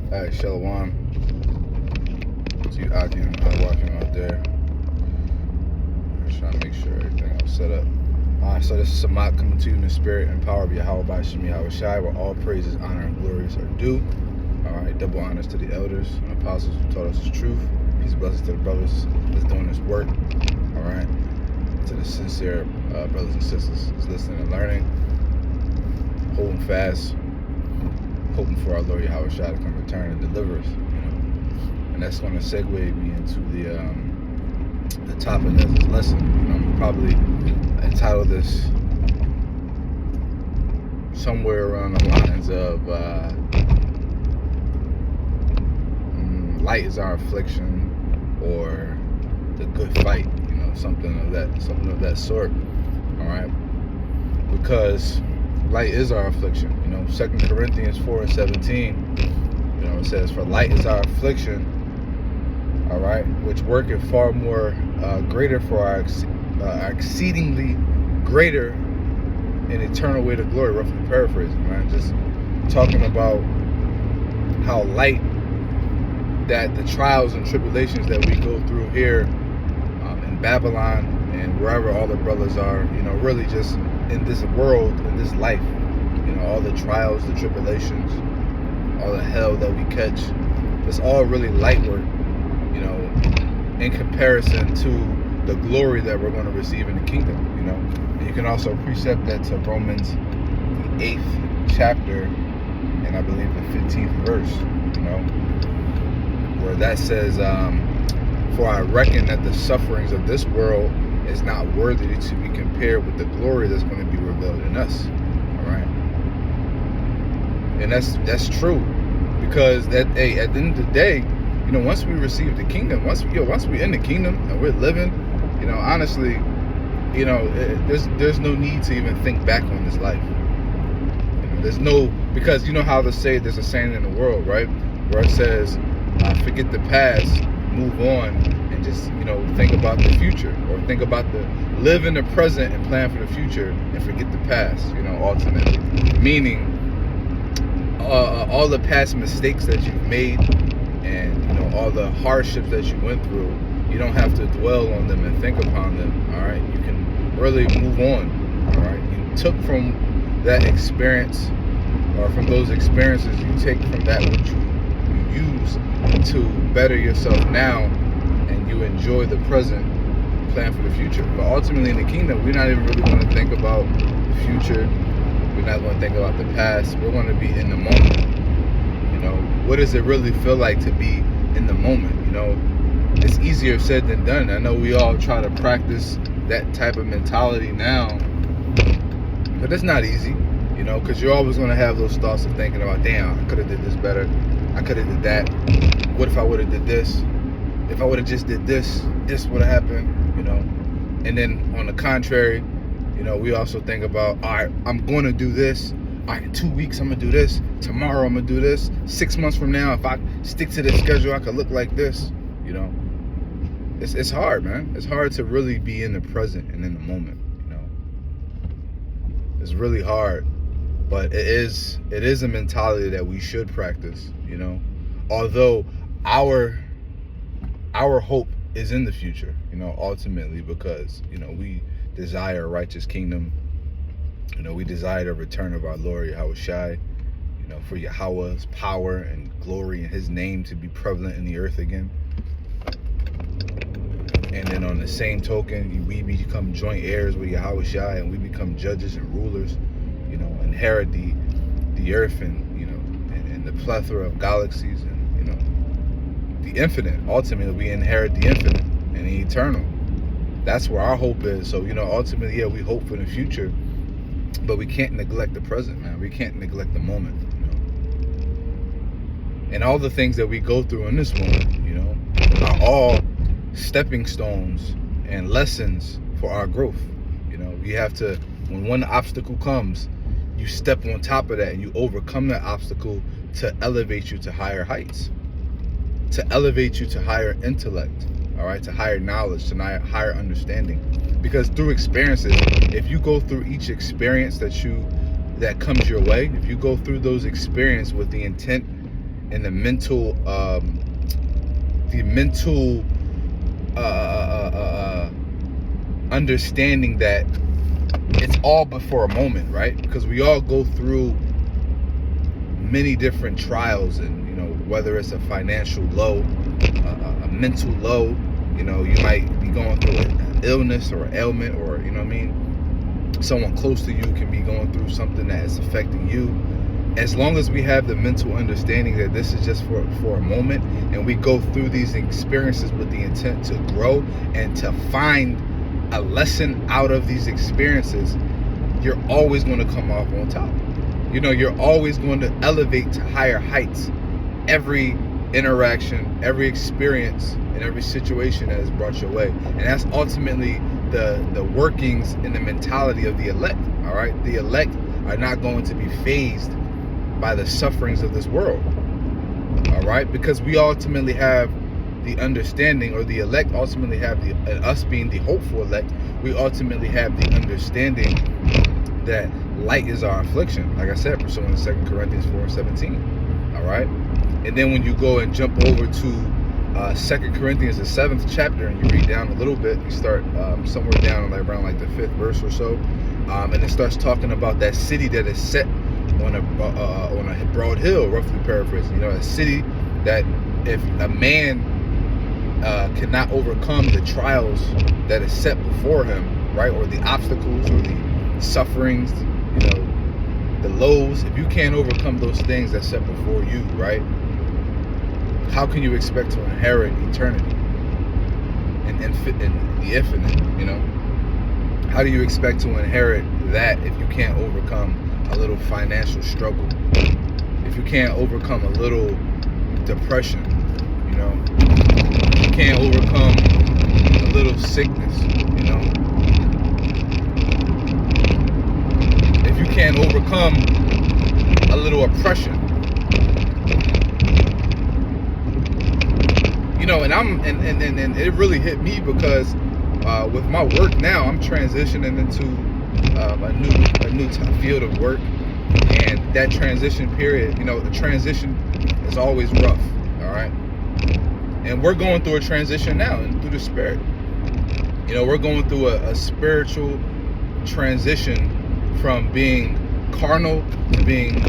Alright, Shalom to you, Akim, watching out there. Just trying to make sure everything else set up. Alright, so this is Samak coming to you in the spirit and power of Yahweh by Shemi Shai, where all praises, honor, and glories are due. Alright, double honors to the elders and apostles who taught us the truth. Peace and blessings to the brothers that's doing this work. Alright, to the sincere brothers and sisters that's listening and learning, holding fast, hoping for our Lord Yahweh Shai to come return and deliver us. And that's going to segue me into the topic of this lesson. I'm probably entitled this somewhere around the lines of light is our affliction, or the good fight, something of that sort. All right, because light is our affliction. 2 Corinthians 4:17, it says, "For light is our affliction, all right, which worketh far more greater for our exceedingly greater and eternal weight of glory." Roughly paraphrasing, man. Just talking about how light, that the trials and tribulations that we go through here in Babylon and wherever all the brothers are, really just in this world, in this life, all the trials, the tribulations, all the hell that we catch, it's all really light work, in comparison to the glory that we're going to receive in the kingdom. And you can also precept that to Romans, the 8th chapter, and I believe the 15th verse, where that says, "For I reckon that the sufferings of this world is not worthy to be compared with the glory that's going to be revealed in us." All right, and that's true, because at the end of the day, once we receive the kingdom, once we're in the kingdom and we're living, honestly, there's no need to even think back on this life. There's no, because how they say, there's a saying in the world, right, where it says, forget the past, move on, and just think about the future, or think about live in the present and plan for the future, and forget the past. Ultimately, meaning all the past mistakes that you've made, and all the hardships that you went through, you don't have to dwell on them and think upon them. All right, you can really move on. All right, you took from that experience, or from those experiences, you take from that which you use to better yourself now, and you enjoy the present, plan for the future. But ultimately in the kingdom, we're not even really going to think about the future. We're not going to think about the past. We're going to be in the moment. What does it really feel like to be in the moment? It's easier said than done. I know we all try to practice that type of mentality now, but it's not easy, because you're always going to have those thoughts of thinking about, damn, I could have did this better. I could have did that. What if I would have did this? If I would have just did this would have happened, And then on the contrary, we also think about, all right, I'm going to do this. All right, in 2 weeks, I'm going to do this. Tomorrow, I'm going to do this. 6 months from now, if I stick to this schedule, I could look like this, It's hard, man. It's hard to really be in the present and in the moment, It's really hard. But it is a mentality that we should practice, Although our hope is in the future, ultimately, because, we desire a righteous kingdom. We desire the return of our Lord Yahweh Shai, for Yahweh's power and glory and his name to be prevalent in the earth again. And then on the same token, we become joint heirs with Yahweh Shai, and we become judges and rulers, inherit the earth and, and the plethora of galaxies and, the infinite. Ultimately, we inherit the infinite and the eternal. That's where our hope is. So, ultimately, we hope for the future, but we can't neglect the present, man. We can't neglect the moment, And all the things that we go through in this moment, are all stepping stones and lessons for our growth. We have to, when one obstacle comes, you step on top of that and you overcome that obstacle to elevate you to higher heights, to elevate you to higher intellect, all right, to higher knowledge, to higher understanding. Because through experiences, if you go through each experience that comes your way, if you go through those experiences with the intent and the mental understanding that it's all but for a moment, right? Because we all go through many different trials, and whether it's a financial low, a mental low, you might be going through an illness or an ailment, or someone close to you can be going through something that is affecting you. As long as we have the mental understanding that this is just for a moment, and we go through these experiences with the intent to grow and to find a lesson out of these experiences, you're always going to come off on top. You're always going to elevate to higher heights. Every interaction, every experience, and every situation that has brought your way. And that's ultimately the workings and the mentality of the elect. All right, the elect are not going to be fazed by the sufferings of this world. All right, because we ultimately have the understanding, or the elect ultimately have us being the hopeful elect, we ultimately have the understanding that light is our affliction, like I said, pursuant to 2 Corinthians 4:17. All right, and then when you go and jump over to 2 Corinthians, the 7th chapter, and you read down a little bit, you start somewhere down around like the 5th verse or so, and it starts talking about that city that is set on a broad hill, roughly paraphrasing. A city that if a man cannot overcome the trials that is set before him, right, or the obstacles or the sufferings, the lows, if you can't overcome those things that's set before you, right, how can you expect to inherit eternity and the infinite? How do you expect to inherit that if you can't overcome a little financial struggle, if you can't overcome a little depression, if you can't overcome a little sickness, if you can't overcome a little oppression, and it really hit me because with my work now, I'm transitioning into a new field of work, and that transition period, the transition is always rough. All right, and we're going through a transition now, and through the spirit, we're going through a spiritual transition from being carnal to being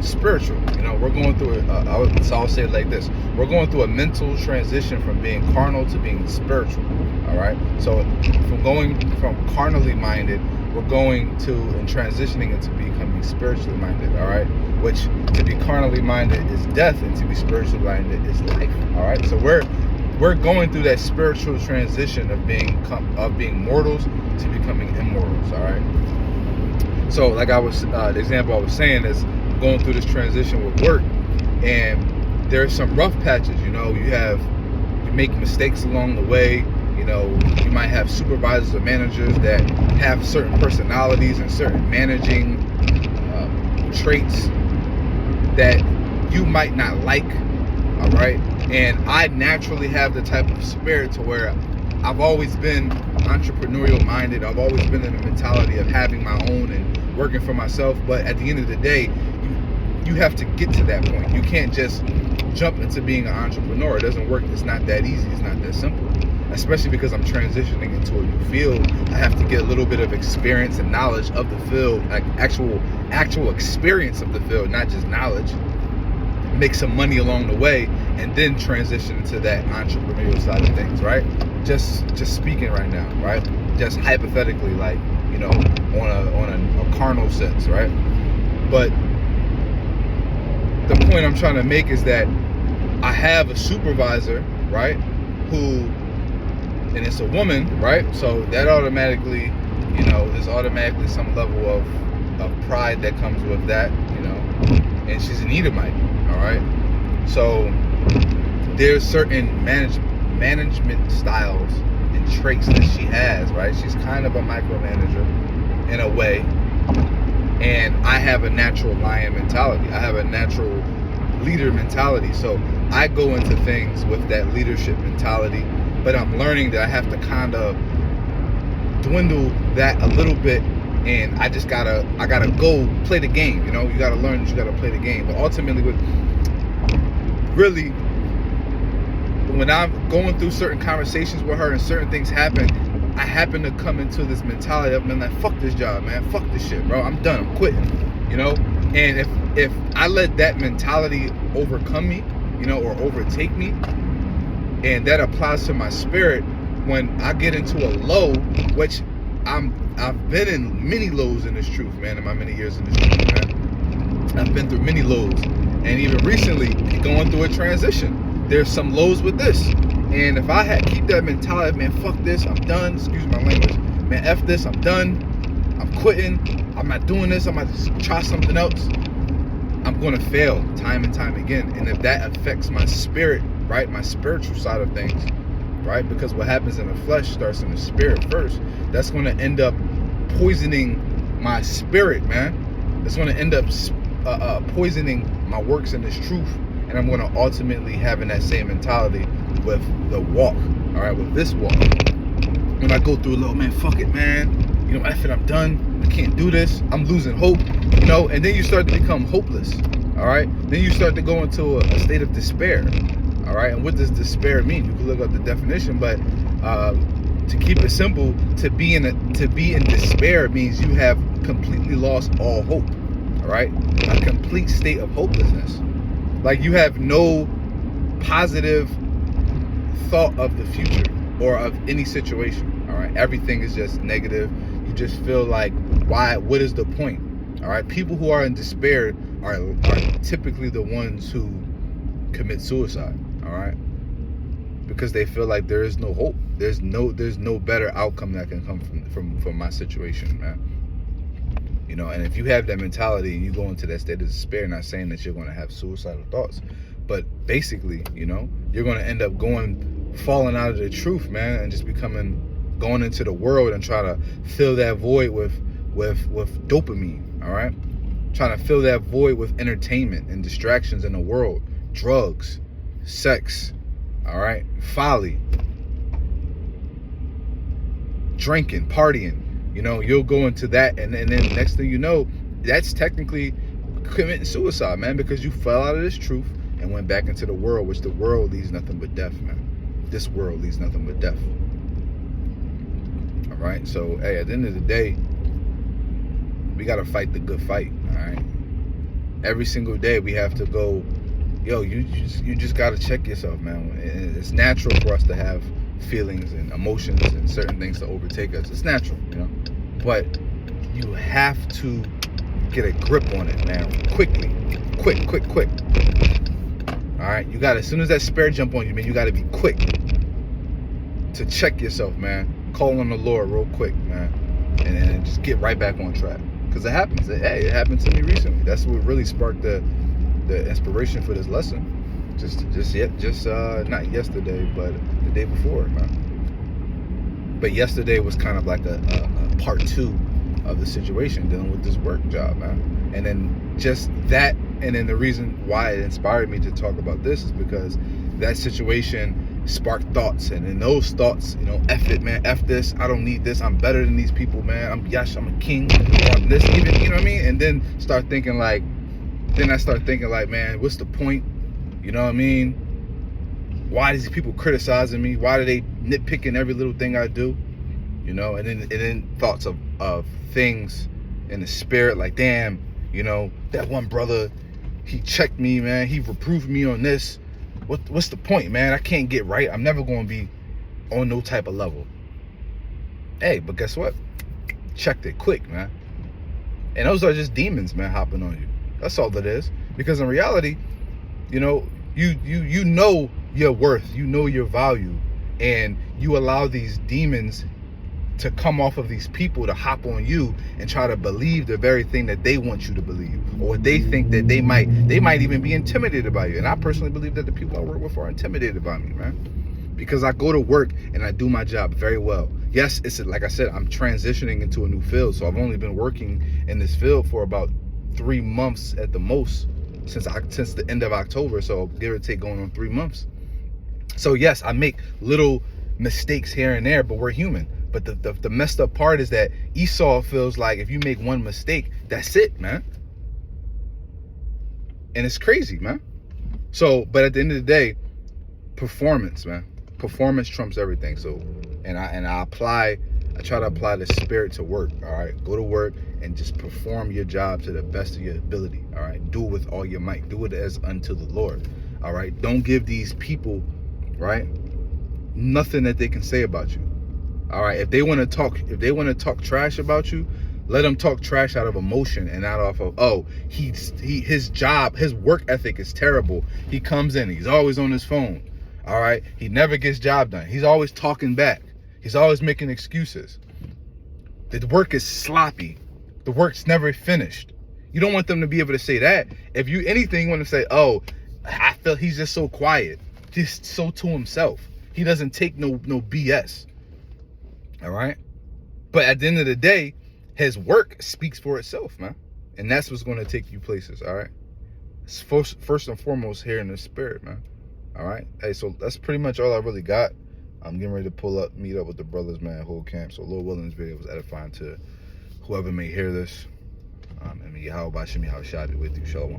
spiritual. We're going through I'll say it like this: we're going through a mental transition from being carnal to being spiritual. All right, so from going from carnally minded, we're going to and transitioning into becoming spiritually minded. All right, which to be carnally minded is death, and to be spiritually minded is life. All right, so we're going through that spiritual transition of being mortals to becoming immortals. All right, so like the example I was saying is going through this transition with work, and there's some rough patches. You make mistakes along the way. You might have supervisors or managers that have certain personalities and certain managing traits that you might not like. All right, and I naturally have the type of spirit to where I've always been entrepreneurial minded. I've always been in the mentality of having my own and working for myself. But at the end of the day, you have to get to that point. You can't just jump into being an entrepreneur. It doesn't work. It's not that easy. It's not that simple. Especially because I'm transitioning into a new field. I have to get a little bit of experience and knowledge of the field, like actual experience of the field, not just knowledge. Make some money along the way, and then transition into that entrepreneurial side of things, right? Just speaking right now, right? Just hypothetically, like, on a carnal sense, right? But the point I'm trying to make is that I have a supervisor, right, who, and it's a woman, right? So that automatically, there's automatically some level of pride that comes with that, and she's an Edomite, all right? So there's certain management styles and traits that she has, right? She's kind of a micromanager in a way, and I have a natural lion mentality. I have a natural leader mentality. So I go into things with that leadership mentality, but I'm learning that I have to kind of dwindle that a little bit, and I gotta go play the game. You gotta learn that you gotta play the game. But ultimately, really, when I'm going through certain conversations with her and certain things happen, I happen to come into this mentality of, man, like, fuck this job, man, fuck this shit, bro, I'm done, I'm quitting, you know. And if I let that mentality overcome me, you know, or overtake me, and that applies to my spirit, when I get into a low, which I've been in many lows in this truth, man, in my many years in this truth, man. I've been through many lows, and even recently going through a transition. There's some lows with this, and if I keep that mentality, man, fuck this, I'm done. Excuse my language, man. F this, I'm done. I'm quitting. I'm not doing this. I'm gonna just try something else. I'm gonna fail time and time again, and if that affects my spirit, right, my spiritual side of things, right, because what happens in the flesh starts in the spirit first. That's gonna end up poisoning my spirit, man. It's gonna end up poisoning my works in this truth, and I'm gonna ultimately having that same mentality with the walk, all right, with this walk. When I go through a little, man, fuck it, man, you know, F it, I'm done, I can't do this, I'm losing hope, you know, and then you start to become hopeless, all right? Then you start to go into a state of despair, all right? And what does despair mean? You can look up the definition, but to keep it simple, to be in despair means you have completely lost all hope, all right? A complete state of hopelessness. Like you have no positive thought of the future or of any situation, all right? Everything is just negative. You just feel like, why? What is the point? All right? People who are in despair are typically the ones who commit suicide, all right? Because they feel like there is no hope. There's no better outcome that can come from my situation, man. You know, and if you have that mentality and you go into that state of despair, not saying that you're going to have suicidal thoughts, but basically, you know, you're going to end up falling out of the truth, man, and just going into the world and try to fill that void with dopamine, all right? Trying to fill that void with entertainment and distractions in the world, drugs, sex, all right, folly, drinking, partying. You know, you'll go into that, and then next thing you know, that's technically committing suicide, man, because you fell out of this truth and went back into the world, which the world leads nothing but death, man. This world leads nothing but death. All right, so hey, at the end of the day, we gotta fight the good fight. All right, every single day we have to go. Yo, you just gotta check yourself, man. It's natural for us to have feelings and emotions and certain things to overtake us. It's natural, you know, but you have to get a grip on it, man. Quickly, quick. All right, you got, as soon as that spirit jump on you, man, you got to be quick to check yourself, man. Call on the Lord real quick, man, and just get right back on track. Because it happens. Hey, it happened to me recently. That's what really sparked the inspiration for this lesson. Just not yesterday, but the day before, man. But yesterday was kind of like a part 2 of the situation, dealing with this work job, man. And then just that, and then the reason why it inspired me to talk about this is because that situation sparked thoughts, and in those thoughts, you know, F it, man, F this, I don't need this, I'm better than these people, man, I'm a king, I'm this, even, you know what I mean? And then I start thinking like, man, what's the point? You know what I mean? Why are these people criticizing me? Why are they nitpicking every little thing I do? You know, and then thoughts of things in the spirit, like, damn, you know, that one brother, he checked me, man, he reproved me on this. What's the point, man? I can't get right. I'm never going to be on no type of level. Hey, but guess what? Checked it quick, man. And those are just demons, man, hopping on you. That's all that is. Because in reality, you know, you know your worth, you know your value, and you allow these demons to come off of these people to hop on you and try to believe the very thing that they want you to believe, or they think that they might even be intimidated by you. And I personally believe that the people I work with are intimidated by me, man, because I go to work and I do my job very well. Yes, it's like I said, I'm transitioning into a new field, so I've only been working in this field for about 3 months at the most since the end of October, so give or take going on 3 months. So yes, I make little mistakes here and there, but we're human. But the messed up part is that Esau feels like if you make one mistake, that's it, man. And it's crazy, man. So, but at the end of the day, performance, man. Performance trumps everything. So, and I try to apply the spirit to work. All right, go to work and just perform your job to the best of your ability. All right, do it with all your might. Do it as unto the Lord. All right, don't give these people, right, nothing that they can say about you. All right, if they want to talk trash about you, let them talk trash out of emotion and not off of, oh, his work ethic is terrible. He comes in, he's always on his phone. All right, he never gets job done. He's always talking back. He's always making excuses. The work is sloppy. The work's never finished. You don't want them to be able to say that. If you want to say, oh, I feel he's just so quiet, just so to himself. He doesn't take no BS. All right, but at the end of the day, his work speaks for itself, man, and that's what's going to take you places. All right, it's first and foremost here in the spirit, man. All right, hey, so that's pretty much all I really got. I'm getting ready to meet up with the brothers, man, whole camp. So Lord willing, this video was edifying to whoever may hear this. And may Yahweh Bashim Yahweh Shadi with you. Shalom.